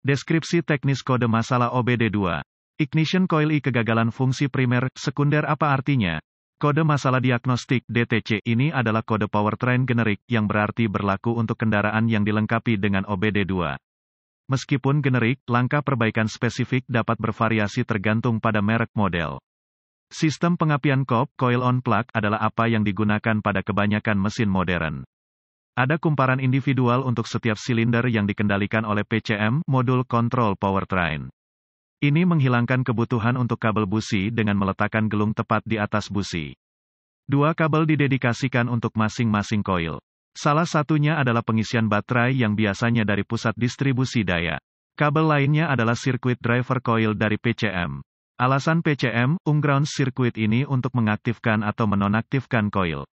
Deskripsi teknis kode masalah OBD2. Ignition coil I kegagalan fungsi primer, sekunder apa artinya? Kode masalah diagnostik DTC ini adalah kode powertrain generik yang berarti berlaku untuk kendaraan yang dilengkapi dengan OBD2. Meskipun generik, langkah perbaikan spesifik dapat bervariasi tergantung pada merek model. Sistem pengapian kop, coil on plug, adalah apa yang digunakan pada kebanyakan mesin modern. Ada kumparan individual untuk setiap silinder yang dikendalikan oleh PCM, modul kontrol powertrain. Ini menghilangkan kebutuhan untuk kabel busi dengan meletakkan gelung tepat di atas busi. Dua kabel didedikasikan untuk masing-masing coil. Salah satunya adalah pengisian baterai yang biasanya dari pusat distribusi daya. Kabel lainnya adalah circuit driver coil dari PCM. Alasan PCM, ground circuit ini untuk mengaktifkan atau menonaktifkan coil.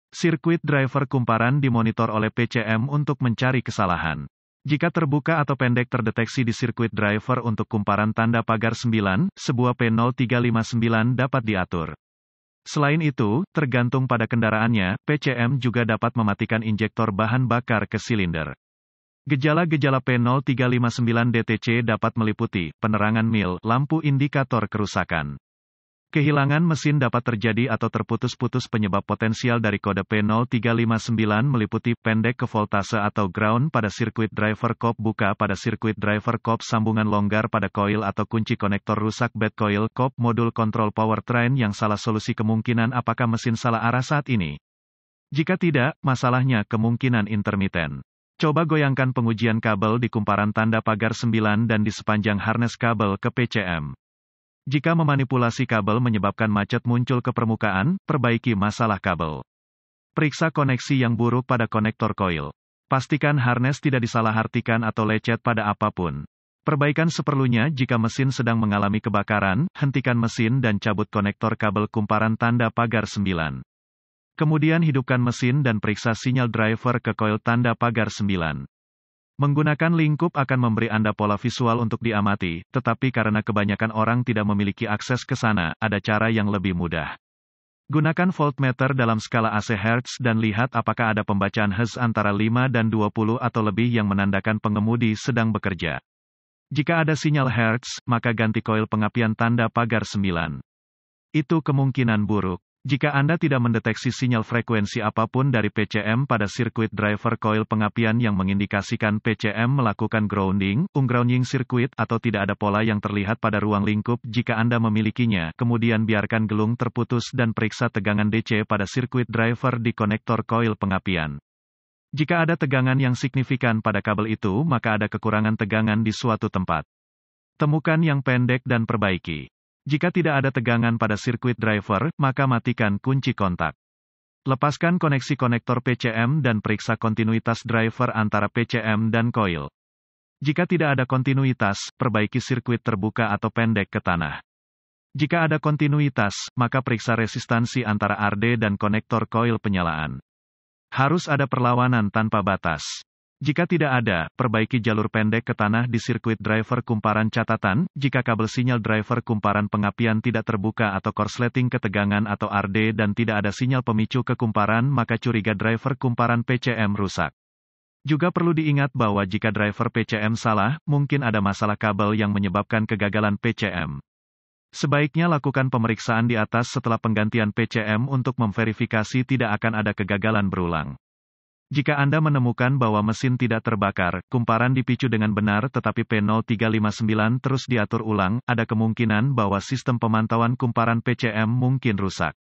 Sirkuit driver kumparan dimonitor oleh PCM untuk mencari kesalahan. Jika terbuka atau pendek terdeteksi di sirkuit driver untuk kumparan tanda pagar 9, sebuah P0359 dapat diatur. Selain itu, tergantung pada kendaraannya, PCM juga dapat mematikan injektor bahan bakar ke silinder. Gejala-gejala P0359 DTC dapat meliputi penerangan mil, lampu indikator kerusakan. Kehilangan mesin dapat terjadi atau terputus-putus. Penyebab potensial dari kode P0359 meliputi pendek ke voltase atau ground pada sirkuit driver kop, buka pada sirkuit driver kop, sambungan longgar pada coil atau kunci konektor rusak, bad coil kop, modul kontrol powertrain yang salah. Solusi kemungkinan apakah mesin salah arah saat ini? Jika tidak, masalahnya kemungkinan intermiten. Coba goyangkan pengujian kabel di kumparan tanda pagar 9 dan di sepanjang harness kabel ke PCM. Jika memanipulasi kabel menyebabkan macet muncul ke permukaan, perbaiki masalah kabel. Periksa koneksi yang buruk pada konektor coil. Pastikan harness tidak disalahartikan atau lecet pada apapun. Perbaikan seperlunya jika mesin sedang mengalami kebakaran, hentikan mesin dan cabut konektor kabel kumparan tanda pagar 9. Kemudian hidupkan mesin dan periksa sinyal driver ke coil tanda pagar 9. Menggunakan lingkup akan memberi Anda pola visual untuk diamati, tetapi karena kebanyakan orang tidak memiliki akses ke sana, ada cara yang lebih mudah. Gunakan voltmeter dalam skala AC Hertz dan lihat apakah ada pembacaan Hz antara 5 dan 20 atau lebih yang menandakan pengemudi sedang bekerja. Jika ada sinyal Hertz, maka ganti koil pengapian tanda pagar 9. Itu kemungkinan buruk. Jika Anda tidak mendeteksi sinyal frekuensi apapun dari PCM pada sirkuit driver coil pengapian yang mengindikasikan PCM melakukan grounding, ungrounding sirkuit, atau tidak ada pola yang terlihat pada ruang lingkup jika Anda memilikinya, kemudian biarkan gelung terputus dan periksa tegangan DC pada sirkuit driver di konektor coil pengapian. Jika ada tegangan yang signifikan pada kabel itu, maka ada kekurangan tegangan di suatu tempat. Temukan yang pendek dan perbaiki. Jika tidak ada tegangan pada sirkuit driver, maka matikan kunci kontak. Lepaskan koneksi konektor PCM dan periksa kontinuitas driver antara PCM dan coil. Jika tidak ada kontinuitas, perbaiki sirkuit terbuka atau pendek ke tanah. Jika ada kontinuitas, maka periksa resistansi antara RD dan konektor coil penyalaan. Harus ada perlawanan tanpa batas. Jika tidak ada, perbaiki jalur pendek ke tanah di sirkuit driver kumparan. Catatan, jika kabel sinyal driver kumparan pengapian tidak terbuka atau korsleting ketegangan atau RD dan tidak ada sinyal pemicu ke kumparan, maka curiga driver kumparan PCM rusak. Juga perlu diingat bahwa jika driver PCM salah, mungkin ada masalah kabel yang menyebabkan kegagalan PCM. Sebaiknya lakukan pemeriksaan di atas setelah penggantian PCM untuk memverifikasi tidak akan ada kegagalan berulang. Jika Anda menemukan bahwa mesin tidak terbakar, kumparan dipicu dengan benar tetapi P0359 terus diatur ulang, ada kemungkinan bahwa sistem pemantauan kumparan PCM mungkin rusak.